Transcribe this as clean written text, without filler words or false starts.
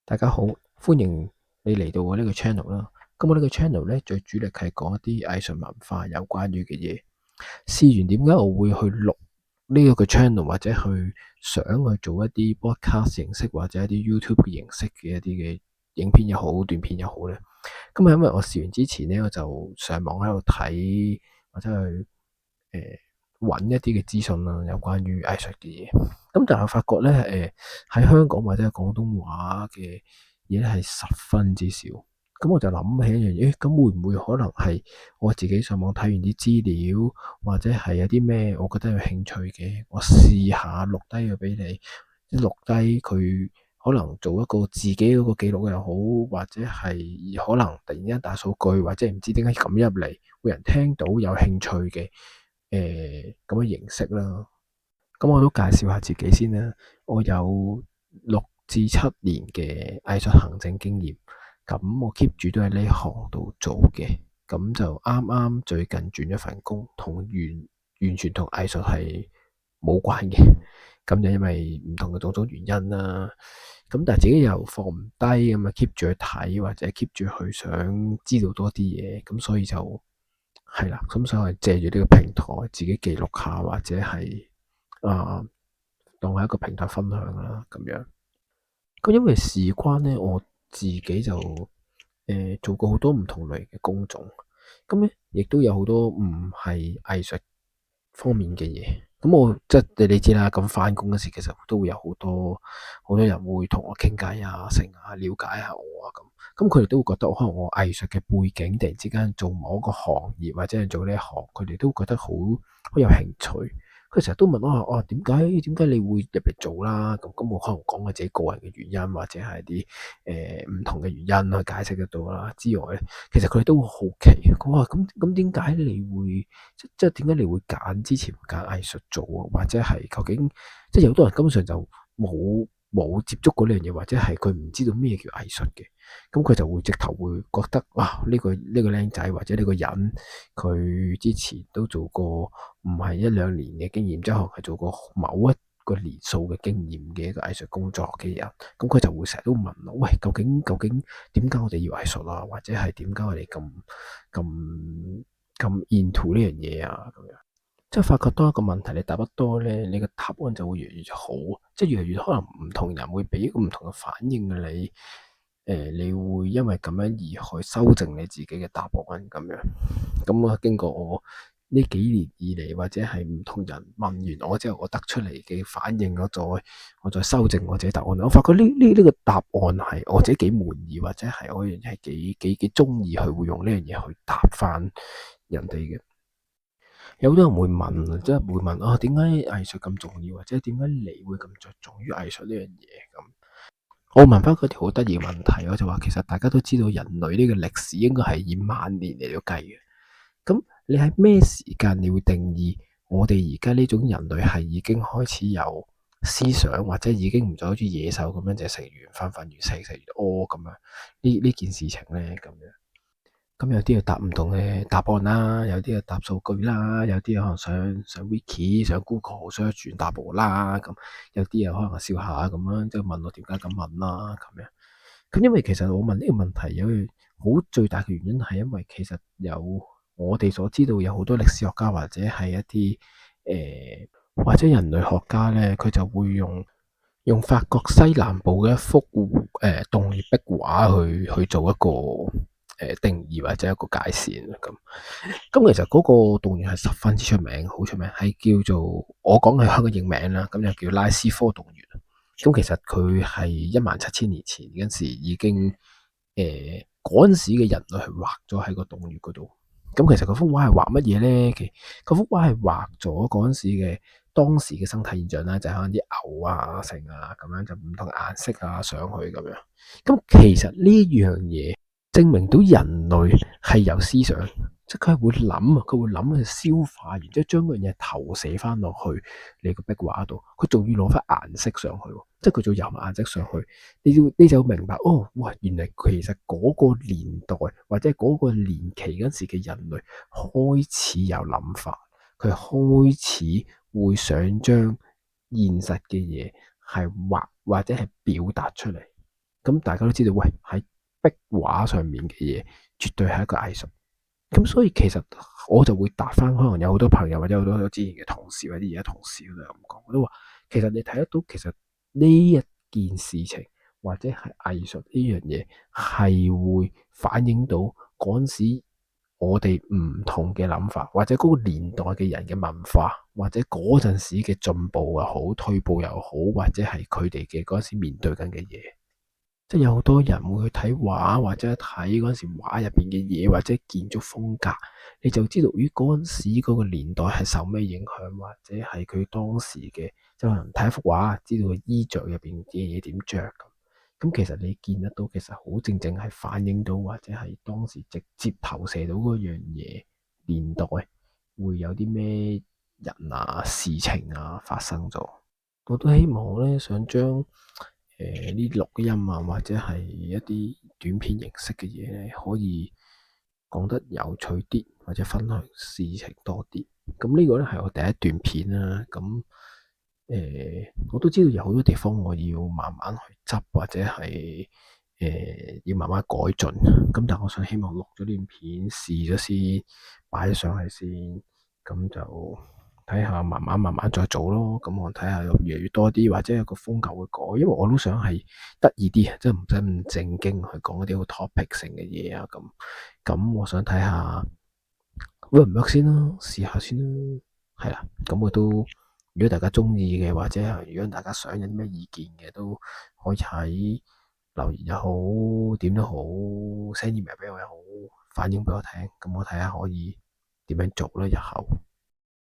大家好，歡迎你嚟到我呢個 channel 啦。咁我呢個 channel 咧，最主力係講一啲藝術文化有關於嘅嘢。事緣點解我會去錄呢一個 channel，或者去想去做一啲 podcast 形式或者一啲 YouTube 嘅形式嘅一啲嘅影片又好，短片又好咧。咁係因為我試完之前咧，我就上網喺度睇或者去揾一啲嘅資訊啦，有關於藝術嘅嘢。咁但係發覺咧，喺香港或者係廣東話嘅嘢咧係十分之少。咁我就諗起一樣嘢，咁會唔會可能係我自己上網睇完啲資料，或者係有啲咩我覺得有興趣嘅，我試下錄低佢俾你，錄低佢可能做一個自己嗰個記錄又好，或者係可能突然間大數據，或者唔知點解咁入嚟，會有人聽到有興趣嘅咁嘅形式啦。咁我都介紹下自己先啦。我有6至7年嘅藝術行政經驗，咁我 keep 住都喺呢行度做嘅。咁就啱啱最近轉咗份工，完全同藝術係冇關嘅。咁就因為唔同嘅種種原因啦。咁但係自己又放唔低，咁啊 keep 住去睇，或者 keep 住去想知道多啲嘢。咁所以就係啦。咁所以借住呢個平台，自己記錄下，或者係啊，當係一個平台分享啦，咁樣。咁因為事關咧，我自己就做過好多唔同類型嘅工種，咁咧亦都有好多唔係藝術方面嘅嘢。咁我即係你知啦，咁返工嗰時其實都會有好多人會同我傾偈啊，成啊，了解下我啊咁。咁佢哋都會覺得可能我藝術嘅背景突然之間做某一個行業或者係做呢一行，佢哋都覺得好有興趣。佢成日都問我點解你會入嚟做啦？咁我可能講我自己個人嘅原因，或者係啲唔同嘅原因去解釋得到啦。之外咧，其實佢哋都會好奇，佢話咁點解你會即係點解你會揀之前揀藝術做啊？或者係究竟即係有好多人根本上就冇接觸過呢樣嘢，或者係佢唔知道咩叫藝術嘅。咁佢就會直頭會覺得哇，呢個僆仔或者呢個人佢之前都做過唔係1-2年嘅經驗，即係可能係做過某一個年數嘅經驗嘅一個藝術工作嘅人。咁佢就會成日都問我，喂，究竟點解我哋要藝術啊？或者係點解我哋咁 into 呢樣嘢啊？咁樣即係發覺多一個問題，你答得多咧，你個答案就會越嚟越好，即係越嚟越可能唔同人會俾一個唔同嘅反應嘅你。你會因為咁樣而去修正你自己嘅答案咁樣。咁啊，經過我呢幾年以嚟，或者係唔同人問完我之後，我得出嚟嘅反應，我再修正我自己答案。我發覺呢個答案係我自己幾滿意，或者係我係幾中意去會用呢樣嘢去答翻人哋嘅。有好多人會問，即係會問啊，點解藝術咁重要，或者點解你會咁着重於藝術呢樣嘢咁？我問翻佢條好得意嘅問題，我就話其實大家都知道人類呢個歷史應該係以萬年嚟到計嘅。咁你喺咩時間你會定義我哋而家呢種人類係已經開始有思想，或者已經唔再好似野獸咁樣，就食完瞓，瞓完食，食完屙咁樣呢件事情咧咁樣。咁有啲要答唔同嘅答案啦，有啲要答數據啦，有啲可能上 Wiki 上 Google search 轉答我啦，咁有啲可能笑下咁樣，即係問我點解咁問啦咁樣。咁因為其實我問呢個問題有好最大嘅原因係因為其實有我哋所知道有好多歷史學家或者係一啲或者人類學家咧，佢就會用法國西南部嘅一幅動列壁畫去做一個定義或者一個界線咁。咁其實嗰個動員係十分之出名，好出名，係叫做我講係香港譯名啦，咁就叫拉斯科動員。咁其實佢係17000年前嗰陣時已經嗰陣時嘅人類係畫咗喺個洞穴嗰度。咁其實嗰幅畫係畫乜嘢咧？其實嗰幅畫係畫咗嗰陣時嘅當時嘅生態現象啦，就係可能啲牛啊、成啊咁樣，就唔同顏色啊上去咁樣。咁其實呢樣嘢證明到人類係有思想，即係佢係會諗啊，佢會諗去消化，然之後將嗰樣嘢投射翻落去你個壁畫度，佢仲要攞翻顏色上去，即係佢仲有埋顏色上去，你就明白哦，哇！原來其實嗰個年代或者嗰個年期嗰時嘅人類開始有諗法，佢開始會想將現實嘅嘢係畫或者係表達出嚟。咁大家都知道，喂，喺壁畫上面嘅嘢絕對係一個藝術。咁所以其實我就會答翻，可能有好多朋友或者好多之前嘅同事或者而家同事都係咁講，我都話其實你睇得到，其實呢一件事情或者係藝術呢樣嘢係會反映到嗰陣時我哋唔同嘅諗法，或者嗰個年代嘅人嘅文化，或者嗰陣時嘅進步又好，退步又好，或者係佢哋嘅嗰陣時面對緊嘅嘢。即係有好多人會去睇畫，或者睇嗰陣時畫入邊嘅嘢，或者建築風格，你就知道於嗰陣時嗰個年代係受咩影響，或者係佢當時嘅，即係可能睇一幅畫，知道佢衣着入邊嘅嘢點着咁。咁其實你見得到，其實好正正係反映到，或者係當時直接投射到嗰樣嘢年代會有啲咩人啊、事情啊發生咗。我都希望咧，想將呢啲錄音啊，或者係一啲短片形式嘅嘢咧，可以講得有趣啲，或者分享事情多啲。咁呢個咧係我第一段片啦。咁我都知道有好多地方我要慢慢去執，或者係要慢慢改進。咁但係我想希望錄咗段片試咗先，擺咗上去先，咁就睇下慢慢再做咯。咁我睇下有越嚟越多啲，或者有個風格會改，因為我都想係得意啲，即係唔使咁正經去講一啲好 topic 性嘅嘢啊。咁我想睇下 work 唔 work 先啦，試下先啦。係啦，咁我都如果大家中意嘅，或者係如果大家想有啲咩意見嘅，都可以喺留言又好，點都好，send email 俾我又好，反映俾我聽。咁我睇下可以點樣做啦，日後。